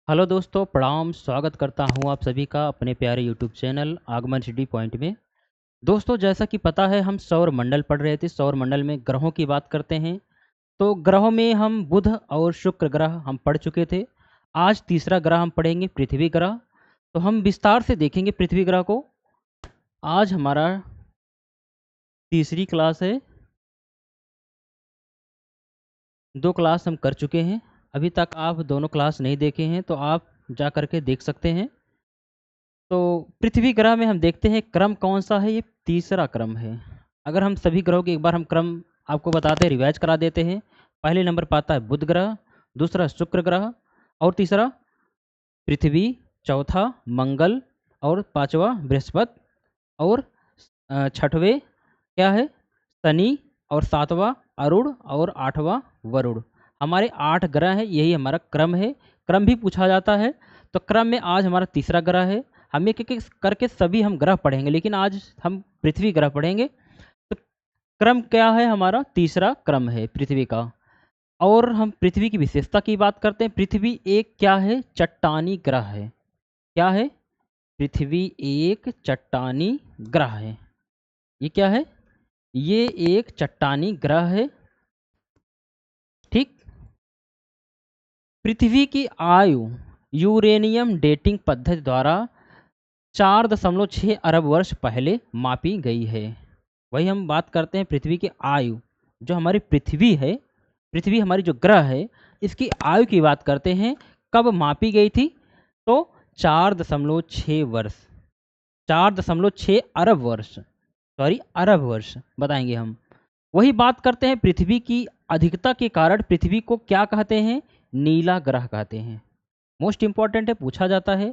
Hello दोस्तों, प्रणाम। स्वागत करता हूं आप सभी का अपने प्यारे यूट्यूब चैनल आगमन सिटी पॉइंट में। दोस्तों, जैसा कि पता है हम सौर मंडल पढ़ रहे थे। सौर मंडल में ग्रहों की बात करते हैं। तो ग्रहों में हम बुध और शुक्र ग्रह हम पढ़ चुके थे। आज तीसरा ग्रह हम पढ़ेंगे, पृथ्वी ग्रह। तो हम विस्तार से देखेंगे पृथ्वी ग्रह को। आज हमारा तीसरी क्लास है। 2 क्लास हम कर चुके हैं। अभी तक आप दोनों क्लास नहीं देखे हैं तो आप जा करके देख सकते हैं। तो पृथ्वी ग्रह में हम देखते हैं क्रम कौन सा है। ये तीसरा क्रम है। अगर हम सभी ग्रहों के एक बार हम क्रम आपको बताते हैं, रिवाइज करा देते हैं। पहले नंबर पर आता है बुध ग्रह, दूसरा शुक्र ग्रह और तीसरा पृथ्वी, चौथा मंगल और पांचवा बृहस्पति और छठवें क्या है, शनि और सातवां अरुण और आठवां वरुण। हमारे 8 ग्रह हैं, यही हमारा क्रम है। क्रम भी पूछा जाता है। तो क्रम में आज हमारा तीसरा ग्रह है। हम एक एक करके सभी हम ग्रह पढ़ेंगे, लेकिन आज हम पृथ्वी ग्रह पढ़ेंगे। तो क्रम क्या है, हमारा तीसरा क्रम है पृथ्वी का। और हम पृथ्वी की विशेषता की बात करते हैं। पृथ्वी एक क्या है, चट्टानी ग्रह है। क्या है, पृथ्वी एक चट्टानी ग्रह है। ये क्या है, ये एक चट्टानी ग्रह है। ठीक। पृथ्वी की आयु यूरेनियम डेटिंग पद्धति द्वारा 4.6 अरब वर्ष पहले मापी गई है। वही हम बात करते हैं पृथ्वी की आयु। जो हमारी पृथ्वी है, पृथ्वी हमारी जो ग्रह है, इसकी आयु की बात करते हैं। कब मापी गई थी? तो 4.6 वर्ष, 4.6 अरब वर्ष, सॉरी अरब वर्ष बताएंगे हम। वही बात करते हैं पृथ्वी की अधिकता के कारण पृथ्वी को क्या कहते हैं? नीला ग्रह कहते हैं। मोस्ट इंपॉर्टेंट है, पूछा जाता है।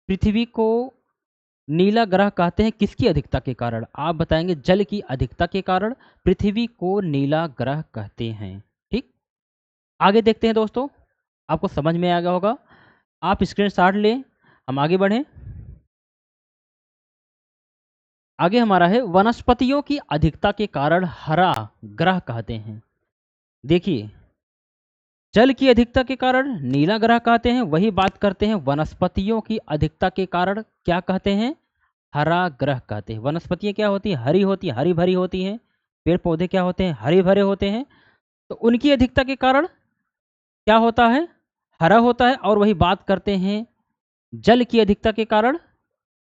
पृथ्वी को नीला ग्रह कहते हैं किसकी अधिकता के कारण? आप बताएंगे जल की अधिकता के कारण पृथ्वी को नीला ग्रह कहते हैं। ठीक। आगे देखते हैं दोस्तों, आपको समझ में आ गया होगा। आप स्क्रीनशॉट लें, हम आगे बढ़ें। आगे हमारा है वनस्पतियों की अधिकता के कारण हरा ग्रह कहते हैं। देखिए, जल की अधिकता के कारण नीला ग्रह कहते हैं। वही बात करते हैं वनस्पतियों की अधिकता के कारण क्या कहते हैं? हरा ग्रह कहते हैं। वनस्पतियाँ क्या होती हैं? हरी होती हैं, हरी भरी होती हैं। पेड़ पौधे क्या होते हैं? हरे भरे होते हैं। तो उनकी अधिकता के कारण क्या होता है? हरा होता है। और वही बात करते हैं जल की अधिकता के कारण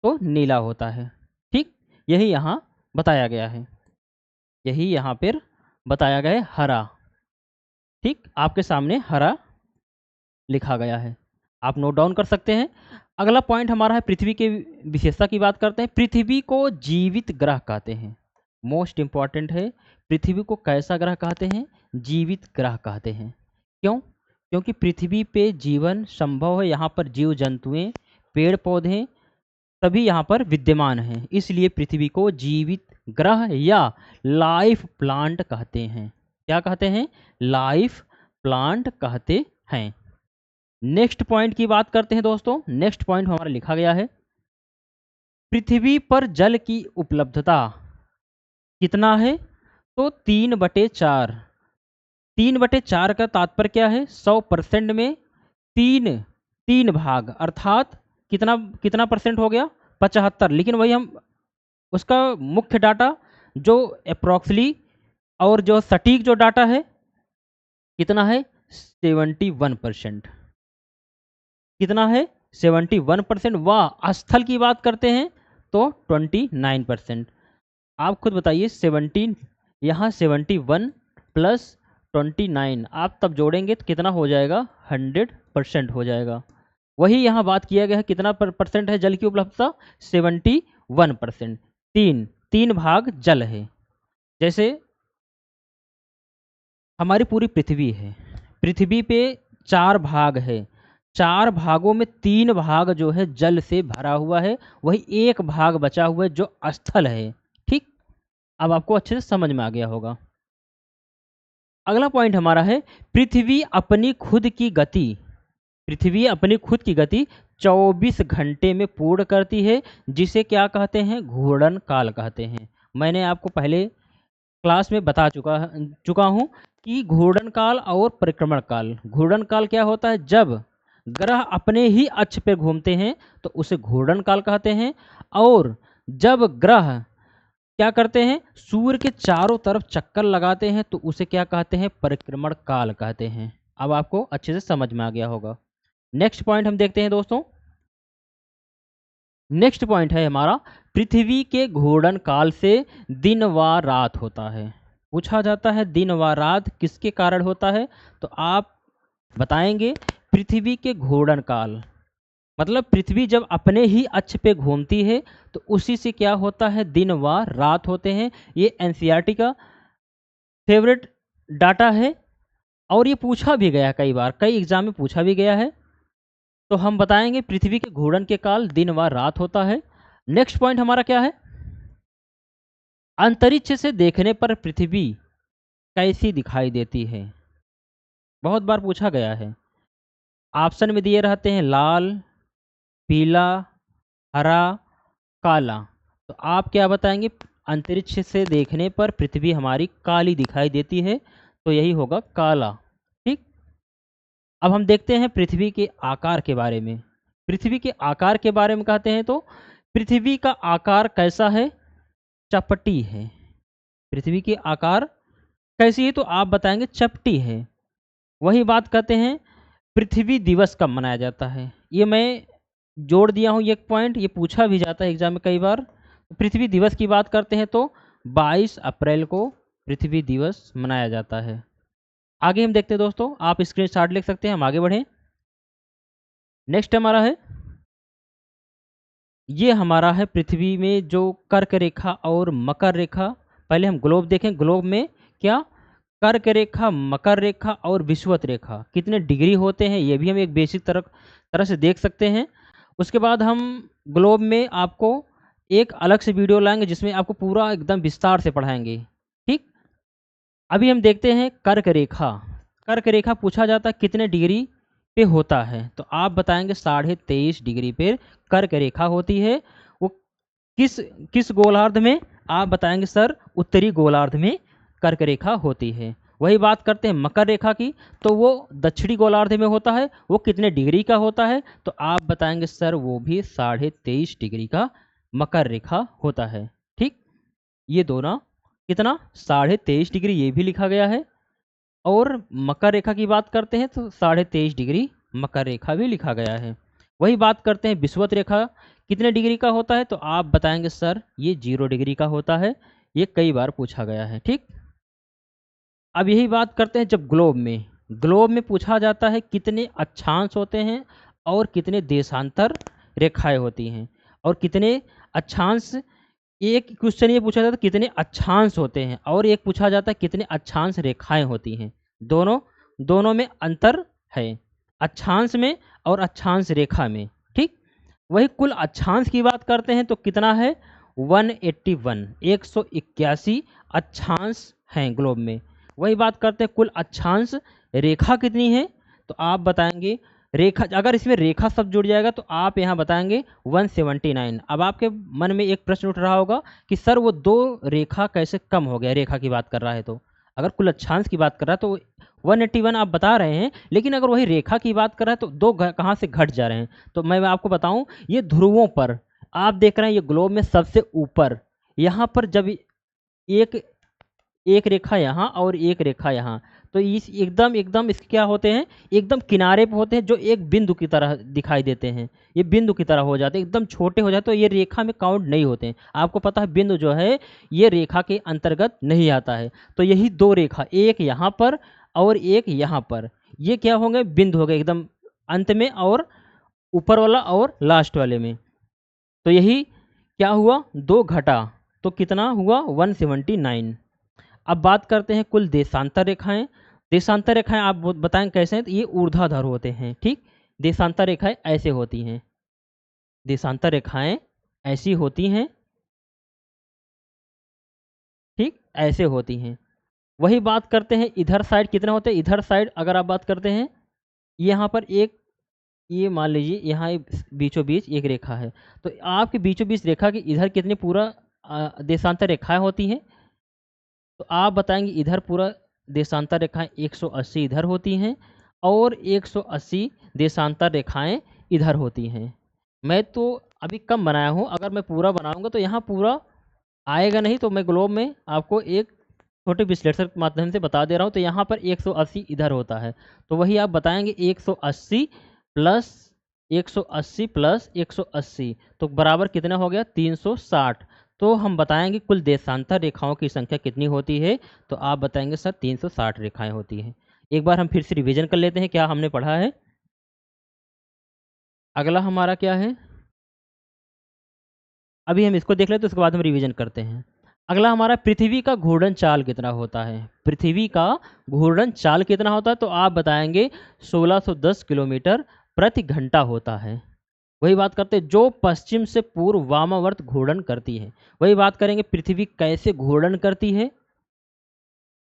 तो नीला होता है। ठीक। यही यहाँ बताया गया है, यही यहाँ पर बताया गया है, हरा। ठीक, आपके सामने हरा लिखा गया है, आप नोट डाउन कर सकते हैं। अगला पॉइंट हमारा है पृथ्वी के विशेषता की बात करते हैं। पृथ्वी को जीवित ग्रह कहते हैं। मोस्ट इंपॉर्टेंट है, पृथ्वी को कैसा ग्रह कहते हैं? जीवित ग्रह कहते हैं। क्यों? क्योंकि पृथ्वी पे जीवन संभव है। यहाँ पर जीव जंतुएं, पेड़ पौधे सभी यहाँ पर विद्यमान हैं। इसलिए पृथ्वी को जीवित ग्रह या लाइफ प्लांट कहते हैं। क्या कहते हैं? लाइफ प्लांट कहते हैं। नेक्स्ट पॉइंट की बात करते हैं दोस्तों। नेक्स्ट पॉइंट हमारा लिखा गया है पृथ्वी पर जल की उपलब्धता कितना है? तो 3/4। 3/4 का तात्पर्य क्या है? 100% में तीन तीन भाग, अर्थात कितना कितना परसेंट हो गया? 75। लेकिन वही हम उसका मुख्य डाटा जो अप्रॉक्सली और जो सटीक जो डाटा है कितना है? 71%। कितना है? 71%। वाह, स्थल की बात करते हैं तो 29%। आप खुद बताइए, 17 यहाँ 71 प्लस 29 आप तब जोड़ेंगे तो कितना हो जाएगा? 100% हो जाएगा। वही यहाँ बात किया गया है, कितना परसेंट है जल की उपलब्धता? 71%। तीन भाग जल है। जैसे हमारी पूरी पृथ्वी है, पृथ्वी पे 4 भाग है। 4 भागों में 3 भाग जो है जल से भरा हुआ है। वही एक भाग बचा हुआ है जो स्थल है। ठीक। अब आपको अच्छे से समझ में आ गया होगा। अगला पॉइंट हमारा है पृथ्वी अपनी खुद की गति, पृथ्वी अपनी खुद की गति 24 घंटे में पूर्ण करती है, जिसे क्या कहते हैं? घूर्णन काल कहते हैं। मैंने आपको पहले क्लास में बता चुका हूँ कि घूर्णन काल और परिक्रमण काल। घूर्णन काल क्या होता है? जब ग्रह अपने ही अक्ष पे घूमते हैं तो उसे घूर्णन काल कहते हैं, और जब ग्रह क्या करते हैं, सूर्य के चारों तरफ चक्कर लगाते हैं तो उसे क्या कहते हैं, परिक्रमण काल कहते हैं। अब आपको अच्छे से समझ में आ गया होगा। नेक्स्ट पॉइंट हम देखते हैं दोस्तों। नेक्स्ट पॉइंट है हमारा, पृथ्वी के घूर्णन काल से दिन व रात होता है। पूछा जाता है दिन व रात किसके कारण होता है, तो आप बताएंगे पृथ्वी के घूर्णन काल, मतलब पृथ्वी जब अपने ही अक्ष पे घूमती है तो उसी से क्या होता है, दिन व रात होते हैं। ये एनसीईआरटी का फेवरेट डाटा है और ये पूछा भी गया कई बार, कई एग्जाम में पूछा भी गया है। तो हम बताएंगे पृथ्वी के घूर्णन के काल दिन व रात होता है। नेक्स्ट पॉइंट हमारा क्या है, अंतरिक्ष से देखने पर पृथ्वी कैसी दिखाई देती है। बहुत बार पूछा गया है। ऑप्शन में दिए रहते हैं लाल, पीला, हरा, काला। तो आप क्या बताएंगे, अंतरिक्ष से देखने पर पृथ्वी हमारी काली दिखाई देती है, तो यही होगा काला। ठीक। अब हम देखते हैं पृथ्वी के आकार के बारे में। पृथ्वी के आकार के बारे में कहते हैं तो पृथ्वी का आकार कैसा है, चपटी है। पृथ्वी की आकार कैसी है, तो आप बताएंगे चपटी है। वही बात कहते हैं पृथ्वी दिवस कब मनाया जाता है, ये मैं जोड़ दिया हूँ, ये एक पॉइंट, ये पूछा भी जाता है एग्जाम में कई बार। पृथ्वी दिवस की बात करते हैं तो 22 अप्रैल को पृथ्वी दिवस मनाया जाता है। आगे हम देखते हैं दोस्तों, आप स्क्रीनशॉट लिख सकते हैं, हम आगे बढ़ें। नेक्स्ट हमारा है, ये हमारा है पृथ्वी में जो कर्क रेखा और मकर रेखा। पहले हम ग्लोब देखें, ग्लोब में क्या कर्क रेखा, मकर रेखा और विषुवत रेखा कितने डिग्री होते हैं, ये भी हम एक बेसिक तरह से देख सकते हैं। उसके बाद हम ग्लोब में आपको एक अलग से वीडियो लाएंगे जिसमें आपको पूरा एकदम विस्तार से पढ़ाएंगे। ठीक। अभी हम देखते हैं कर्क रेखा। कर्क रेखा पूछा जाता है कितने डिग्री पे होता है, तो आप बताएंगे 23.5 डिग्री पे कर्क रेखा होती है। वो किस किस गोलार्ध में, आप बताएंगे सर उत्तरी गोलार्ध में कर्क रेखा होती है। वही बात करते हैं मकर रेखा की, तो वो दक्षिणी गोलार्ध में होता है। वो कितने डिग्री का होता है, तो आप बताएंगे सर वो भी 23.5 डिग्री का मकर रेखा होता है। ठीक। ये दोनों कितना 23.5 डिग्री, ये भी लिखा गया है। और मकर रेखा की बात करते हैं तो 23.5 डिग्री मकर रेखा भी लिखा गया है। वही बात करते हैं विषुवत रेखा कितने डिग्री का होता है, तो आप बताएंगे सर ये 0 डिग्री का होता है। ये कई बार पूछा गया है। ठीक। अब यही बात करते हैं जब ग्लोब में पूछा जाता है कितने अक्षांश होते हैं और कितने देशांतर रेखाएं होती हैं, और कितने अक्षांश, एक क्वेश्चन ये पूछा जाता है कितने अक्षांश होते हैं, और एक पूछा जाता है कितने अक्षांश रेखाएं होती हैं। दोनों में अंतर है, अक्षांश में और अक्षांश रेखा में। ठीक। वही कुल अक्षांश की बात करते हैं तो कितना है, 181 अक्षांश हैं ग्लोब में। वही बात करते हैं कुल अक्षांश रेखा कितनी है, तो आप बताएंगे रेखा, अगर इसमें रेखा शब्द जुड़ जाएगा तो आप यहाँ बताएंगे 179। अब आपके मन में एक प्रश्न उठ रहा होगा कि सर वो 2 रेखा कैसे कम हो गया, रेखा की बात कर रहा है तो, अगर कुल अक्षांश की बात कर रहा है तो 181 आप बता रहे हैं, लेकिन अगर वही रेखा की बात कर रहा है तो 2 कहाँ से घट जा रहे हैं। तो मैं आपको बताऊं, ये ध्रुवों पर आप देख रहे हैं, ये ग्लोब में सबसे ऊपर यहाँ पर जब एक रेखा यहाँ और एक रेखा यहाँ, तो इस एकदम इसके क्या होते हैं, एकदम किनारे पे होते हैं, जो एक बिंदु की तरह दिखाई देते हैं। ये बिंदु की तरह हो जाते हैं, एकदम छोटे हो जाते, तो ये रेखा में काउंट नहीं होते हैं। आपको पता है बिंदु जो है ये रेखा के अंतर्गत नहीं आता है। तो यही 2 रेखा, एक यहाँ पर और एक यहाँ पर, ये क्या होंगे, बिंदु हो गए एकदम अंत में और ऊपर वाला और लास्ट वाले में। तो यही क्या हुआ, 2 घटा, तो कितना हुआ 179। अब बात करते हैं कुल देशांतर रेखाएं। देशांतर रेखाएं आप बताएं कैसे हैं, तो ये ऊर्ध्वाधर होते हैं। ठीक। देशांतर रेखाएं ऐसे होती हैं, देशांतर रेखाएं ऐसी होती हैं। ठीक, ऐसे होती हैं। वही बात करते हैं इधर साइड कितने होते हैं, इधर साइड अगर आप बात करते हैं, यहाँ पर एक, ये मान लीजिए यहाँ बीचों बीच एक रेखा है, तो आपके बीचों बीच रेखा की इधर कितनी पूरा देशांतर रेखाएं होती हैं, तो आप बताएंगे इधर पूरा देशांतर रेखाएं 180 इधर होती हैं और 180 देशांतर रेखाएं इधर होती हैं। मैं तो अभी कम बनाया हूँ, अगर मैं पूरा बनाऊंगा तो यहाँ पूरा आएगा नहीं, तो मैं ग्लोब में आपको एक छोटे विश्लेषण के माध्यम से बता दे रहा हूँ। तो यहाँ पर 180 इधर होता है, तो वही आप बताएंगे 180 प्लस 180 प्लस 180 तो बराबर कितना हो गया 360। तो हम बताएंगे कुल देशांतर रेखाओं की संख्या कितनी होती है, तो आप बताएंगे सर 360 रेखाएं होती हैं। एक बार हम फिर से रिवीजन कर लेते हैं क्या हमने पढ़ा है। अगला हमारा क्या है, अभी हम इसको देख लेते हैं, उसके बाद हम रिवीजन करते हैं। अगला हमारा पृथ्वी का घूर्णन चाल कितना होता है। पृथ्वी का घूर्णन चाल कितना होता है, तो आप बताएंगे 1610 किलोमीटर प्रति घंटा होता है। वही बात करते हैं जो पश्चिम से पूर्व वामावर्त घूर्णन करती है। वही बात करेंगे पृथ्वी कैसे घूर्णन करती है।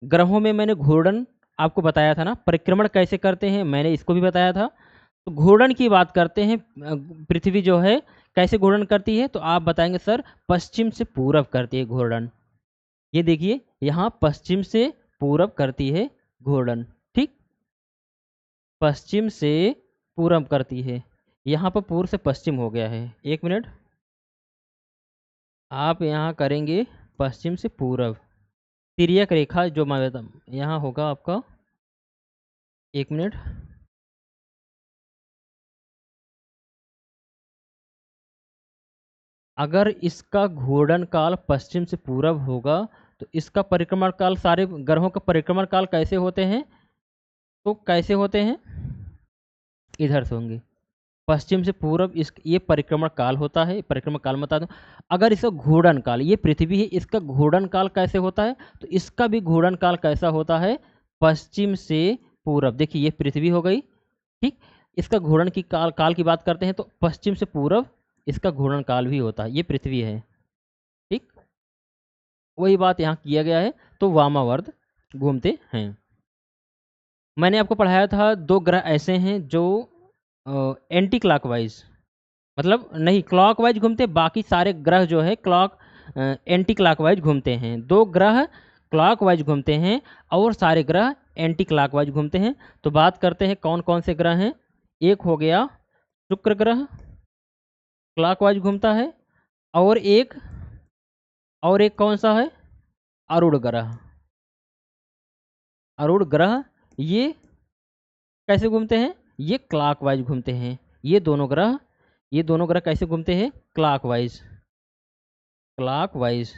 ग्रहों में मैंने घूर्णन आपको बताया था ना, परिक्रमण कैसे करते हैं मैंने इसको भी बताया था। तो घूर्णन की बात करते हैं, पृथ्वी जो है कैसे घूर्णन करती है, तो आप बताएंगे सर पश्चिम से पूरब करती है घूर्णन। ये देखिए यहाँ पश्चिम से पूरब करती है घूर्णन, ठीक, पश्चिम से पूरब करती है। यहाँ पर पूर्व से पश्चिम हो गया है, एक मिनट, आप यहाँ करेंगे पश्चिम से पूरब, तिर्यक रेखा जो मैं यहाँ होगा आपका, एक मिनट, अगर इसका घूर्णन काल पश्चिम से पूरब होगा तो इसका परिक्रमण काल, सारे ग्रहों का परिक्रमण काल कैसे होते हैं, तो कैसे होते हैं इधर से होंगे, पश्चिम से पूरब, इस ये परिक्रमण काल होता है। परिक्रमण काल बता दूं, अगर इसका घूर्णन काल, ये पृथ्वी है, इसका घूर्णन काल कैसे होता है, तो इसका भी घूर्णन काल कैसा होता है, पश्चिम से पूरब। देखिए ये पृथ्वी हो गई, ठीक, इसका घूर्णन की काल की बात करते हैं तो पश्चिम से पूरब इसका घूर्णन काल भी होता है। ये पृथ्वी है, ठीक, वही बात यहाँ किया गया है। तो वामावर्त घूमते हैं। मैंने आपको पढ़ाया था दो ग्रह ऐसे हैं जो एंटी क्लॉकवाइज, मतलब नहीं क्लॉकवाइज घूमते, बाकी सारे ग्रह जो है एंटी क्लॉकवाइज घूमते हैं। दो ग्रह क्लॉकवाइज घूमते हैं और सारे ग्रह एंटी क्लॉकवाइज घूमते हैं। तो बात करते हैं कौन कौन से ग्रह हैं। एक हो गया शुक्र ग्रह, क्लॉकवाइज घूमता है, और एक कौन सा है, अरुण ग्रह। अरुण ग्रह ये कैसे घूमते हैं, ये क्लॉकवाइज घूमते हैं। ये दोनों ग्रह कैसे घूमते हैं, क्लॉकवाइज। क्लॉकवाइज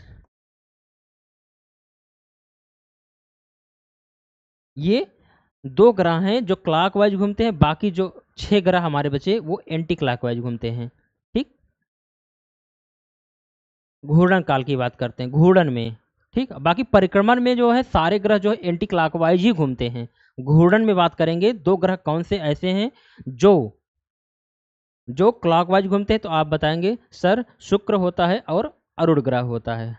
ये दो ग्रह हैं जो क्लॉकवाइज घूमते हैं, बाकी जो 6 ग्रह हमारे बचे वो एंटी क्लॉकवाइज घूमते हैं, ठीक। घूर्णन काल की बात करते हैं, घूर्णन में, ठीक। बाकी परिक्रमण में जो है सारे ग्रह जो है एंटी क्लॉकवाइज ही घूमते हैं। घूर्णन में बात करेंगे दो ग्रह कौन से ऐसे हैं जो क्लॉकवाइज घूमते हैं, तो आप बताएंगे सर शुक्र होता है और अरुण ग्रह होता है।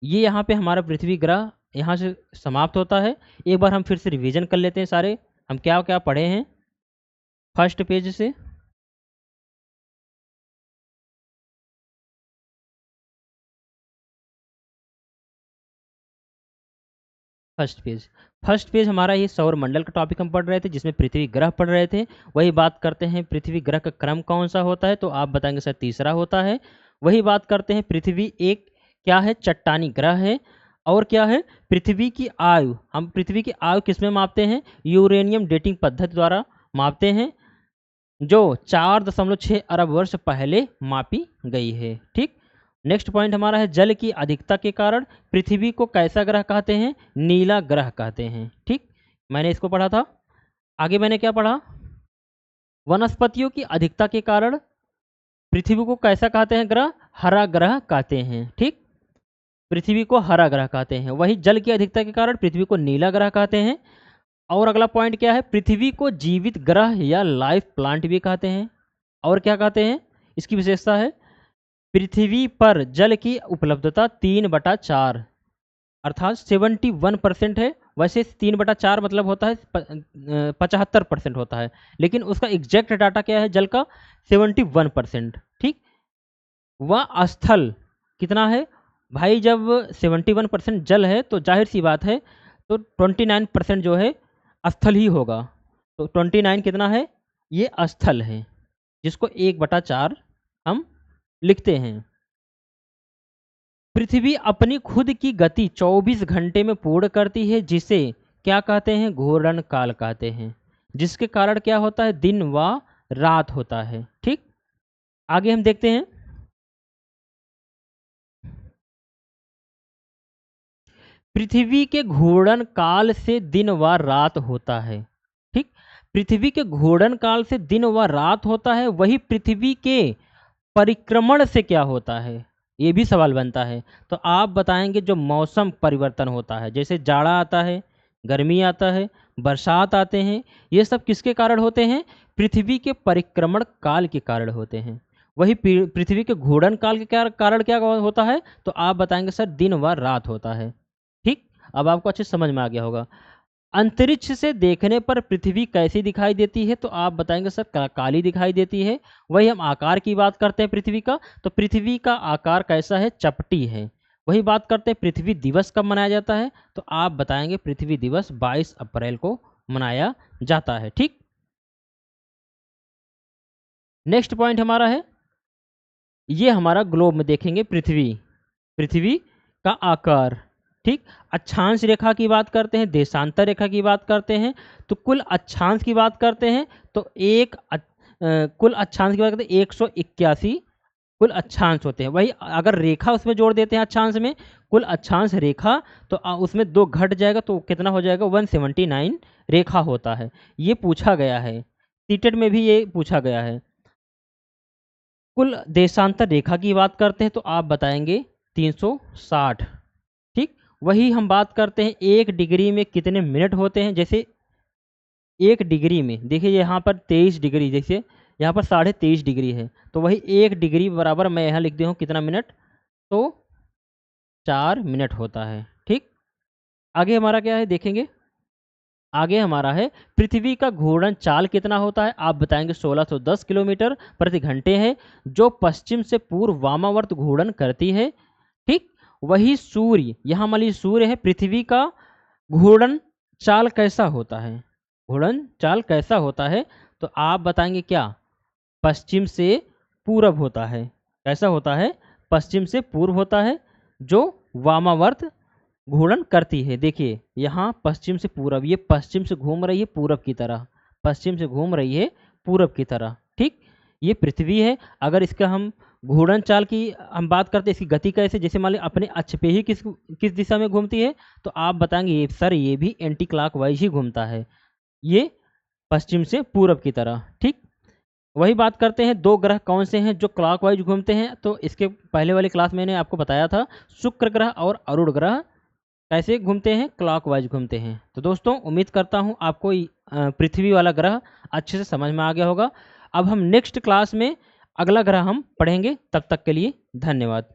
ये यहाँ पे हमारा पृथ्वी ग्रह यहाँ से समाप्त होता है। एक बार हम फिर से रिवीजन कर लेते हैं सारे, हम क्या क्या पढ़े हैं फर्स्ट पेज से। फर्स्ट पेज हमारा ये सौर मंडल का टॉपिक हम पढ़ रहे थे, जिसमें पृथ्वी ग्रह पढ़ रहे थे। वही बात करते हैं पृथ्वी ग्रह का क्रम कौन सा होता है, तो आप बताएंगे सर तीसरा होता है। वही बात करते हैं पृथ्वी एक क्या है, चट्टानी ग्रह है। और क्या है, पृथ्वी की आयु, हम पृथ्वी की आयु किस में मापते हैं, यूरेनियम डेटिंग पद्धति द्वारा मापते हैं, जो 4.6 अरब वर्ष पहले मापी गई है, ठीक। नेक्स्ट पॉइंट हमारा है जल की अधिकता के कारण पृथ्वी को कैसा ग्रह कहते हैं, नीला ग्रह कहते हैं, ठीक। मैंने इसको पढ़ा था। आगे मैंने क्या पढ़ा, वनस्पतियों की अधिकता के कारण पृथ्वी को कैसा कहते हैं ग्रह, हरा ग्रह कहते हैं, ठीक। पृथ्वी को हरा ग्रह कहते हैं। वही जल की अधिकता के कारण पृथ्वी को नीला ग्रह कहते हैं। और अगला पॉइंट क्या है, पृथ्वी को जीवित ग्रह या लाइफ प्लांट भी कहते हैं। और क्या कहते हैं, इसकी विशेषता है पृथ्वी पर जल की उपलब्धता 3/4 अर्थात 71% है। वैसे 3/4 मतलब होता है 75% होता है, लेकिन उसका एग्जैक्ट डाटा क्या है जल का, 71%, ठीक। वह स्थल कितना है भाई, जब 71% जल है तो जाहिर सी बात है तो 29% जो है स्थल ही होगा। तो 29 कितना है, ये स्थल है, जिसको 1/4 हम लिखते हैं। पृथ्वी अपनी खुद की गति 24 घंटे में पूर्ण करती है, जिसे क्या कहते हैं, घूर्णन काल कहते हैं, जिसके कारण क्या होता है, दिन व रात होता है। ठीक, आगे हम देखते हैं। पृथ्वी के घूर्णन काल से दिन व रात होता है। ठीक, पृथ्वी के घूर्णन काल से दिन व रात होता है, वही पृथ्वी के परिक्रमण से क्या होता है, ये भी सवाल बनता है। तो आप बताएंगे जो मौसम परिवर्तन होता है, जैसे जाड़ा आता है, गर्मी आता है, बरसात आते हैं, ये सब किसके कारण होते हैं, पृथ्वी के परिक्रमण काल के कारण होते हैं। वही पृथ्वी के घूर्णन काल के कारण क्या होता है, तो आप बताएंगे सर दिन व रात होता है। ठीक, अब आपको अच्छे समझ में आ गया होगा। अंतरिक्ष से देखने पर पृथ्वी कैसी दिखाई देती है, तो आप बताएंगे सर काली दिखाई देती है। वही हम आकार की बात करते हैं पृथ्वी का, तो पृथ्वी का आकार कैसा है, चपटी है। वही बात करते हैं पृथ्वी दिवस कब मनाया जाता है, तो आप बताएंगे पृथ्वी दिवस 22 अप्रैल को मनाया जाता है। ठीक, नेक्स्ट पॉइंट हमारा है, ये हमारा ग्लोब में देखेंगे पृथ्वी का आकार। ठीक, अक्षांश रेखा की बात करते हैं, देशांतर रेखा की बात करते हैं, तो कुल अक्षांश की बात करते हैं, तो कुल अक्षांश की बात करते हैं 181 कुल अक्षांश होते हैं। वही अगर रेखा उसमें जोड़ देते हैं अक्षांश में, कुल अक्षांश रेखा, तो उसमें 2 घट जाएगा, तो कितना हो जाएगा, 179 रेखा होता है। ये पूछा गया है, सीटेट में भी ये पूछा गया है। कुल देशांतर रेखा की बात करते हैं, तो आप बताएंगे 360। ठीक, वही हम बात करते हैं 1 डिग्री में कितने मिनट होते हैं। जैसे 1 डिग्री में देखिए यहाँ पर 23 डिग्री, जैसे यहाँ पर 23.5 डिग्री है, तो वही 1 डिग्री बराबर मैं यहाँ लिख दिया हूँ कितना मिनट, तो 4 मिनट होता है। ठीक, आगे हमारा क्या है देखेंगे। आगे हमारा है पृथ्वी का घूर्णन चाल कितना होता है, आप बताएंगे 1610 किलोमीटर प्रति घंटे है, जो पश्चिम से पूर्व वामावर्त घूर्णन करती है। ठीक, वही सूर्य, यहाँ मान लीजिए सूर्य है, पृथ्वी का घूर्णन चाल कैसा होता है, घूर्णन चाल कैसा होता है, तो आप बताएंगे क्या, पश्चिम से पूरब होता है। कैसा होता है, पश्चिम से पूर्व होता है, जो वामावर्त घूर्णन करती है। देखिए यहाँ पश्चिम से पूरब, ये पश्चिम से घूम रही है पूरब की तरह, पश्चिम से घूम रही है पूरब की तरह। ठीक, ये पृथ्वी है। अगर इसका हम घूर्णन चाल की हम बात करते हैं, इसकी गति कैसे, जैसे मान लीजिए अपने अक्ष पे ही किस दिशा में घूमती है, तो आप बताएंगे ये सर ये भी एंटी क्लॉकवाइज ही घूमता है, ये पश्चिम से पूरब की तरह। ठीक, वही बात करते हैं 2 ग्रह कौन से हैं जो क्लॉकवाइज घूमते हैं, तो इसके पहले वाली क्लास मैंने आपको बताया था, शुक्र ग्रह और अरुण ग्रह कैसे घूमते हैं, क्लॉकवाइज घूमते हैं। तो दोस्तों उम्मीद करता हूँ आपको पृथ्वी वाला ग्रह अच्छे से समझ में आ गया होगा। अब हम नेक्स्ट क्लास में अगला ग्रह हम पढ़ेंगे, तब तक के लिए धन्यवाद।